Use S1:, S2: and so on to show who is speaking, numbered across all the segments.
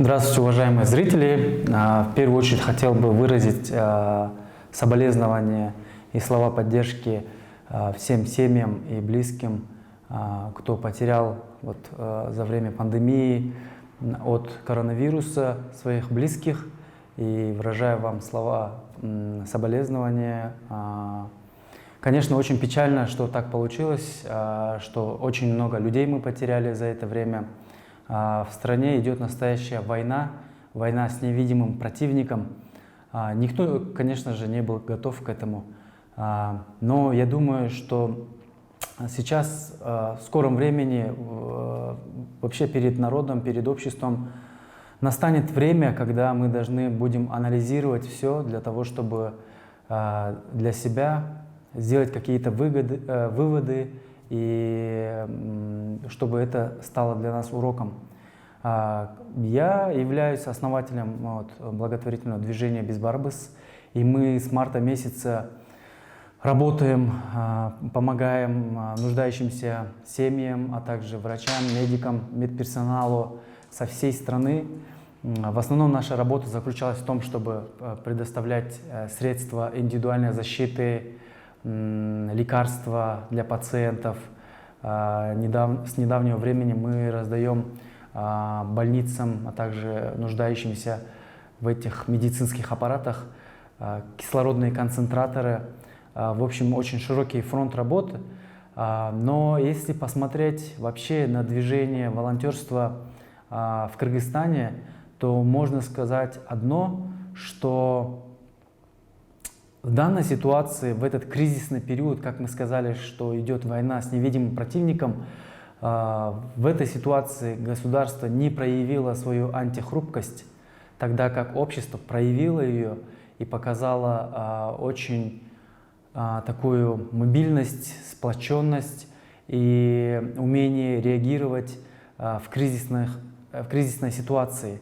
S1: Здравствуйте, уважаемые зрители! В первую очередь хотел бы выразить соболезнования и слова поддержки всем семьям и близким, кто потерял за время пандемии от коронавируса своих близких. И выражаю вам слова соболезнования. Конечно, очень печально, что так получилось, что очень много людей мы потеряли за это время. В стране идет настоящая война, война с невидимым противником. Никто, конечно же, не был готов к этому. Но я думаю, что сейчас, в скором времени, вообще перед народом, перед обществом, настанет время, когда мы должны будем анализировать все для того, чтобы для себя сделать какие-то выводы, и чтобы это стало для нас уроком. Я являюсь основателем благотворительного движения «Безбарбыс», и мы с марта месяца работаем, помогаем нуждающимся семьям, а также врачам, медикам, медперсоналу со всей страны. В основном наша работа заключалась в том, чтобы предоставлять средства индивидуальной защиты, лекарства для пациентов. С недавнего времени мы раздаем больницам, а также нуждающимся в этих медицинских аппаратах кислородные концентраторы. В общем, очень широкий фронт работы. Но если посмотреть вообще на движение волонтерства в Кыргызстане, то можно сказать одно, что в данной ситуации, в этот кризисный период, как мы сказали, что идет война с невидимым противником, в этой ситуации государство не проявило свою антихрупкость, тогда как общество проявило ее и показало очень такую мобильность, сплоченность и умение реагировать в кризисной ситуации.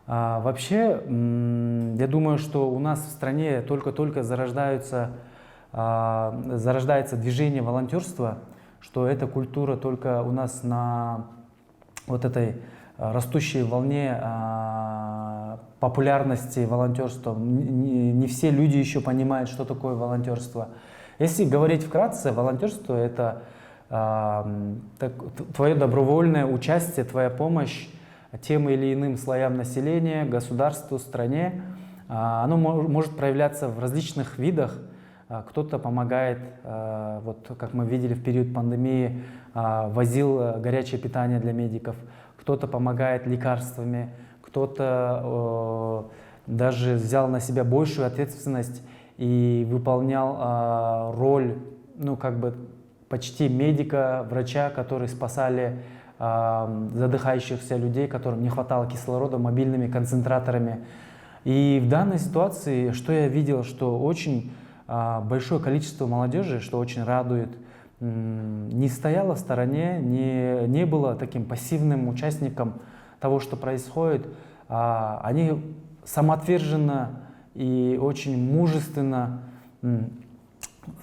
S1: Вообще, я думаю, что у нас в стране только-только зарождается движение волонтерства, что эта культура только у нас на вот этой растущей волне популярности волонтерства. Не все люди еще понимают, что такое волонтерство. Если говорить вкратце, волонтерство — это твое добровольное участие, твоя помощь тем или иным слоям населения, государству, стране. Оно может проявляться в различных видах. Кто-то помогает, вот как мы видели в период пандемии, возил горячее питание для медиков, кто-то помогает лекарствами, кто-то даже взял на себя большую ответственность и выполнял роль, почти медика, врача, которые спасали задыхающихся людей, которым не хватало кислорода, мобильными концентраторами. И в данной ситуации, что я видел, что очень большое количество молодежи, что очень радует, не стояло в стороне, не было таким пассивным участником того, что происходит. Они самоотверженно и очень мужественно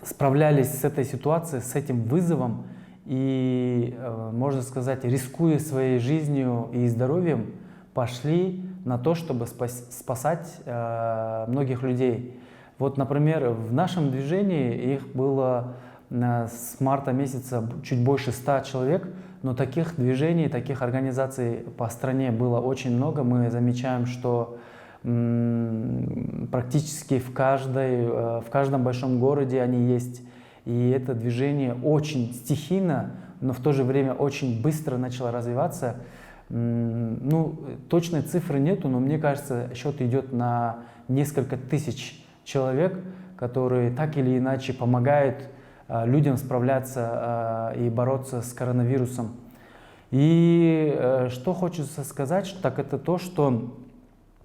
S1: справлялись с этой ситуацией, с этим вызовом. И, можно сказать, рискуя своей жизнью и здоровьем, пошли на то, чтобы спасать многих людей. Вот, например, в нашем движении их было с марта месяца чуть больше 100 человек, но таких движений, таких организаций по стране было очень много. Мы замечаем, что практически в каждом большом городе они есть. И это движение очень стихийно, но в то же время очень быстро начало развиваться. Точной цифры нету, но мне кажется, счет идет на несколько тысяч человек, которые так или иначе помогают людям справляться и бороться с коронавирусом. И что хочется сказать, так это то, что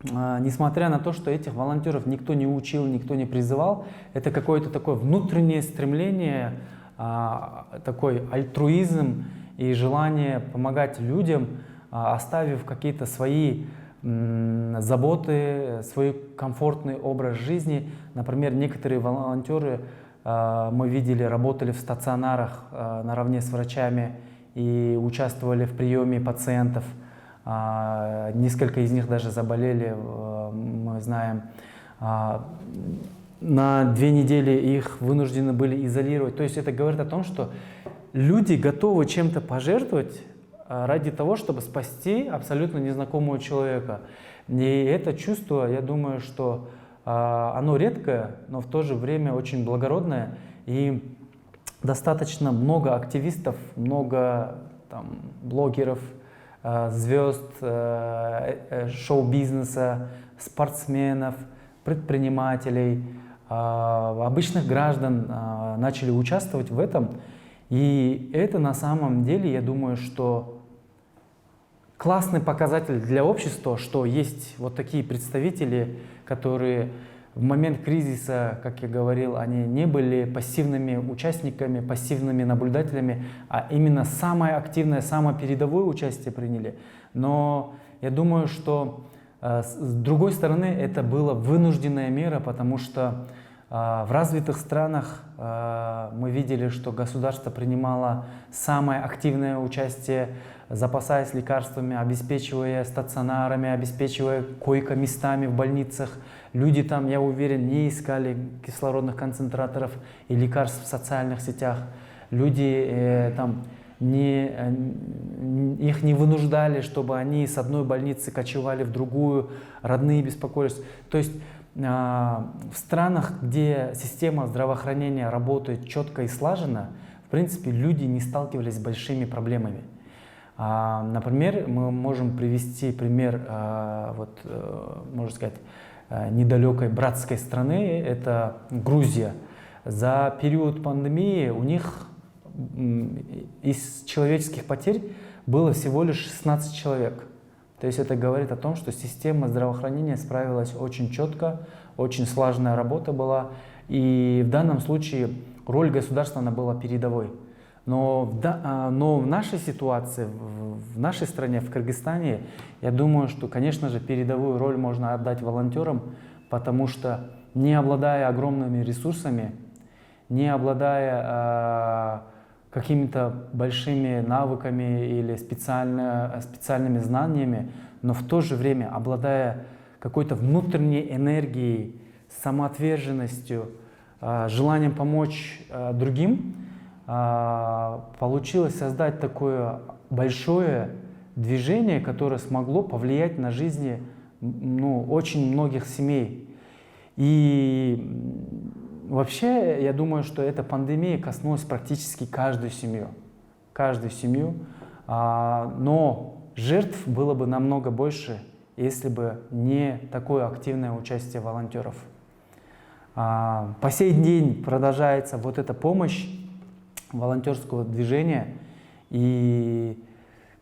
S1: несмотря на то, что этих волонтеров никто не учил, никто не призывал, это какое-то такое внутреннее стремление, такой альтруизм и желание помогать людям, оставив какие-то свои заботы, свой комфортный образ жизни. Например, некоторые волонтеры, мы видели, работали в стационарах наравне с врачами и участвовали в приеме пациентов. Несколько из них даже заболели, мы знаем. На 2 недели их вынуждены были изолировать. То есть это говорит о том, что люди готовы чем-то пожертвовать ради того, чтобы спасти абсолютно незнакомого человека. И это чувство, я думаю, что оно редкое, но в то же время очень благородное. И достаточно много активистов, много там, блогеров, звезд шоу-бизнеса, спортсменов, предпринимателей, обычных граждан начали участвовать в этом. И это на самом деле, я думаю, что классный показатель для общества, что есть вот такие представители, которые в момент кризиса, как я говорил, они не были пассивными участниками, пассивными наблюдателями, а именно самое активное, самое передовое участие приняли. Но я думаю, что с другой стороны это была вынужденная мера, потому что в развитых странах мы видели, что государство принимало самое активное участие, запасаясь лекарствами, обеспечивая стационарами, обеспечивая койко-местами в больницах. Люди там, я уверен, не искали кислородных концентраторов и лекарств в социальных сетях. Люди там их не вынуждали, чтобы они с одной больницы кочевали в другую, родные беспокоились. То есть в странах, где система здравоохранения работает четко и слаженно, в принципе, люди не сталкивались с большими проблемами. Например, мы можем привести пример, можно сказать, недалекой братской страны, это Грузия. За период пандемии у них из человеческих потерь было всего лишь 16 человек. То есть это говорит о том, что система здравоохранения справилась очень четко, очень слаженная работа была, и в данном случае роль государства она была передовой. Но в нашей ситуации, в нашей стране, в Кыргызстане, я думаю, что, конечно же, передовую роль можно отдать волонтерам, потому что, не обладая огромными ресурсами, не обладая какими-то большими навыками или специальными знаниями, но в то же время обладая какой-то внутренней энергией, самоотверженностью, желанием помочь другим, получилось создать такое большое движение, которое смогло повлиять на жизни очень многих семей. И вообще, я думаю, что эта пандемия коснулась практически каждую семью. Но жертв было бы намного больше, если бы не такое активное участие волонтеров. По сей день продолжается вот эта помощь волонтерского движения. И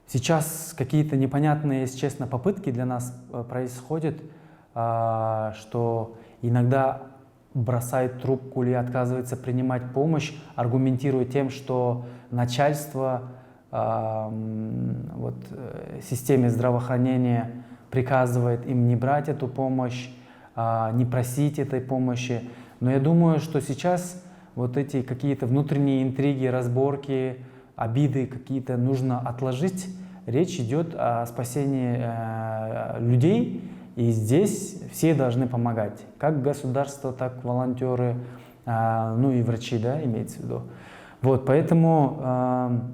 S1: сейчас какие-то непонятные, если честно, попытки для нас происходят, что иногда бросает трубку или отказывается принимать помощь, аргументируя тем, что начальство системе здравоохранения приказывает им не брать эту помощь, не просить этой помощи. Но я думаю, что сейчас вот эти какие-то внутренние интриги, разборки, обиды какие-то нужно отложить. Речь идет о спасении людей. И здесь все должны помогать, как государство, так волонтеры, и врачи, да, имеется в виду. Вот, поэтому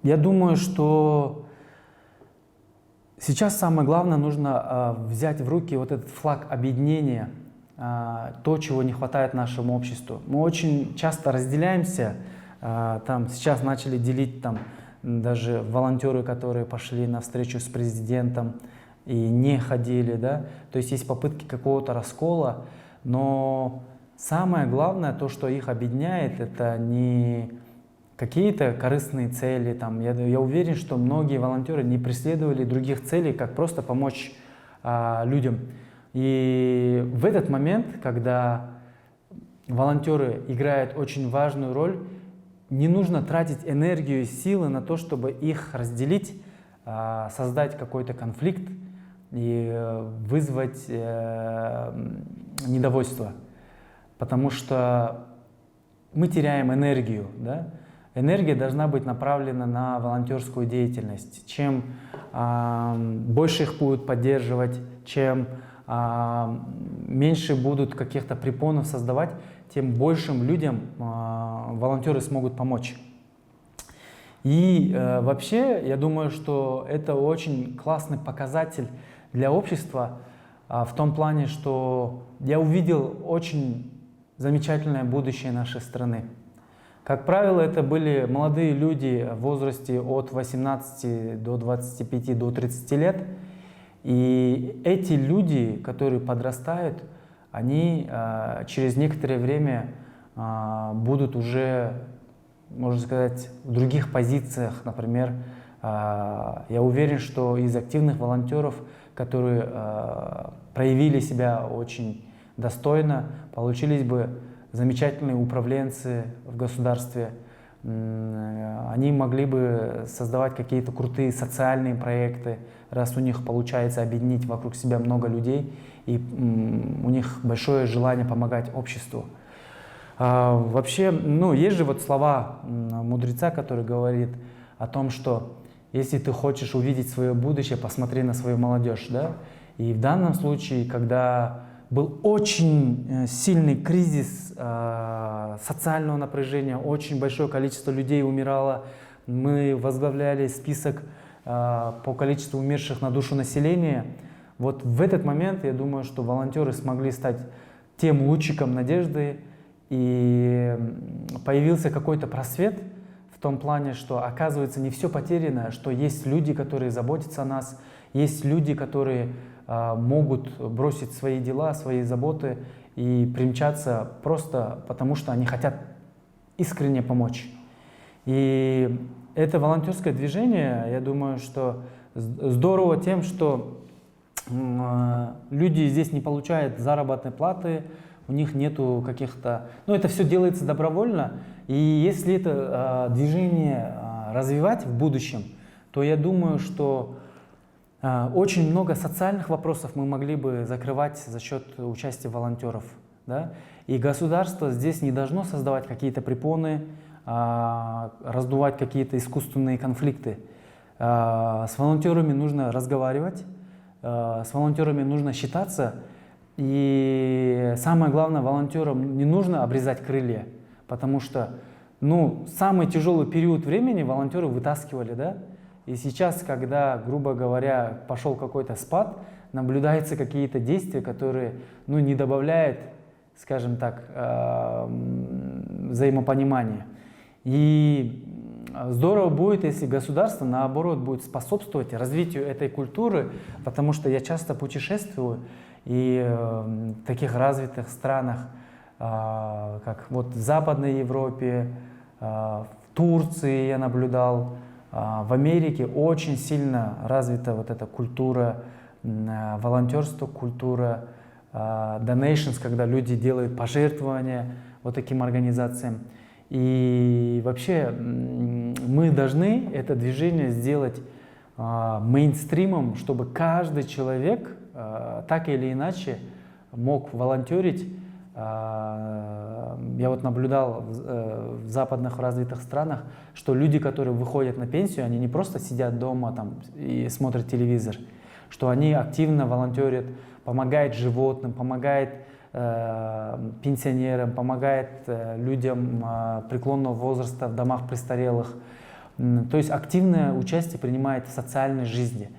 S1: я думаю, что сейчас самое главное, нужно взять в руки вот этот флаг объединения, то, чего не хватает нашему обществу. Мы очень часто разделяемся, сейчас начали делить даже волонтеры, которые пошли на встречу с президентом, и не ходили, да, то есть есть попытки какого-то раскола, но самое главное, то, что их объединяет, это не какие-то корыстные цели, я уверен, что многие волонтеры не преследовали других целей, как просто помочь людям. И в этот момент, когда волонтеры играют очень важную роль, не нужно тратить энергию и силы на то, чтобы их разделить, создать какой-то конфликт и вызвать недовольство, потому что мы теряем энергию, да? энергия должна быть направлена на волонтерскую деятельность. Чем больше их будут поддерживать, чем меньше будут каких-то препонов создавать, тем большим людям волонтеры смогут помочь. И вообще, я думаю, что это очень классный показатель для общества в том плане, что я увидел очень замечательное будущее нашей страны. Как правило, это были молодые люди в возрасте от 18 до 25, до 30 лет. И эти люди, которые подрастают, они через некоторое время будут уже, можно сказать, в других позициях. Например, я уверен, что из активных волонтеров, которые проявили себя очень достойно, получились бы замечательные управленцы в государстве. Они могли бы создавать какие-то крутые социальные проекты, раз у них получается объединить вокруг себя много людей, и у них большое желание помогать обществу. Вообще, есть же вот слова мудреца, который говорит о том, что если ты хочешь увидеть свое будущее, посмотри на свою молодежь. Да? И в данном случае, когда был очень сильный кризис социального напряжения, очень большое количество людей умирало, мы возглавляли список по количеству умерших на душу населения. Вот в этот момент, я думаю, что волонтеры смогли стать тем лучиком надежды, и появился какой-то просвет в том плане, что оказывается не все потеряно, что есть люди, которые заботятся о нас, есть люди, которые могут бросить свои дела, свои заботы и примчаться просто потому, что они хотят искренне помочь. И это волонтерское движение, я думаю, что здорово тем, что люди здесь не получают заработной платы, у них нету каких-то... это все делается добровольно, и если это движение развивать в будущем, то я думаю, что очень много социальных вопросов мы могли бы закрывать за счет участия волонтеров. Да? И государство здесь не должно создавать какие-то препоны, раздувать какие-то искусственные конфликты. С волонтерами нужно разговаривать, с волонтерами нужно считаться. И самое главное, волонтерам не нужно обрезать крылья, потому что самый тяжелый период времени волонтеры вытаскивали, да? И сейчас, когда, грубо говоря, пошел какой-то спад, наблюдаются какие-то действия, которые не добавляют, скажем так, взаимопонимания. И здорово будет, если государство, наоборот, будет способствовать развитию этой культуры, потому что я часто путешествую, и в таких развитых странах, как вот в Западной Европе, в Турции я наблюдал, в Америке очень сильно развита вот эта культура волонтерства, культура donations, когда люди делают пожертвования вот таким организациям. И вообще мы должны это движение сделать мейнстримом, чтобы каждый человек так или иначе мог волонтерить. Я вот наблюдал в западных развитых странах, что люди, которые выходят на пенсию, они не просто сидят дома и смотрят телевизор, что они активно волонтерят, помогают животным, помогают пенсионерам, помогают людям преклонного возраста в домах престарелых. То есть активное участие принимает в социальной жизни.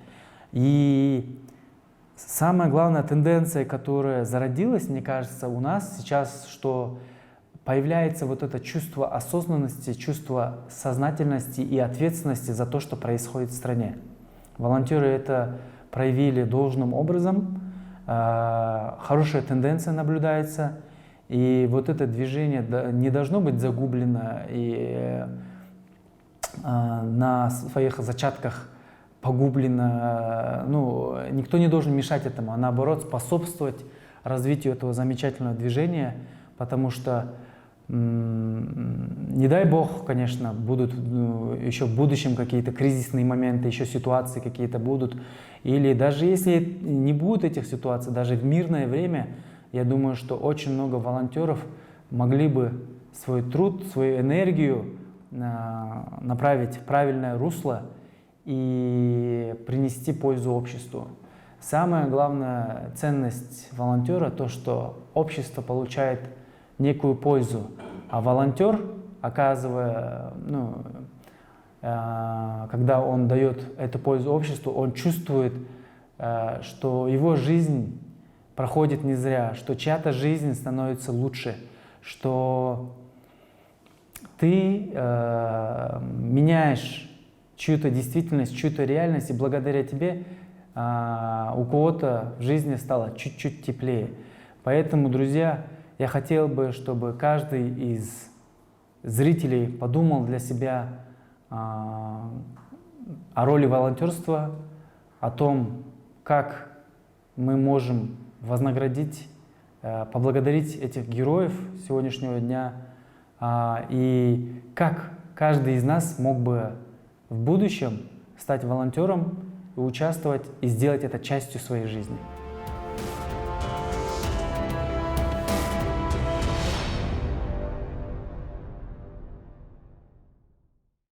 S1: И самая главная тенденция, которая зародилась, мне кажется, у нас сейчас, что появляется вот это чувство осознанности, чувство сознательности и ответственности за то, что происходит в стране. Волонтеры это проявили должным образом, хорошая тенденция наблюдается, и вот это движение не должно быть загублено и на своих зачатках погублено. Никто не должен мешать этому, а наоборот способствовать развитию этого замечательного движения, потому что, не дай бог, конечно, будут еще в будущем какие-то кризисные моменты, еще ситуации какие-то будут, или даже если не будет этих ситуаций, даже в мирное время, я думаю, что очень много волонтеров могли бы свой труд, свою энергию направить в правильное русло и принести пользу обществу. Самая главная ценность волонтера — то, что общество получает некую пользу, а волонтер, оказывая, когда он дает эту пользу обществу, он чувствует, что его жизнь проходит не зря, что чья-то жизнь становится лучше, что ты меняешь чью-то действительность, чью-то реальность, и благодаря тебе у кого-то в жизни стало чуть-чуть теплее. Поэтому, друзья, я хотел бы, чтобы каждый из зрителей подумал для себя о роли волонтерства, о том, как мы можем вознаградить, поблагодарить этих героев сегодняшнего дня, и как каждый из нас мог бы в будущем стать волонтером и участвовать, и сделать это частью своей жизни.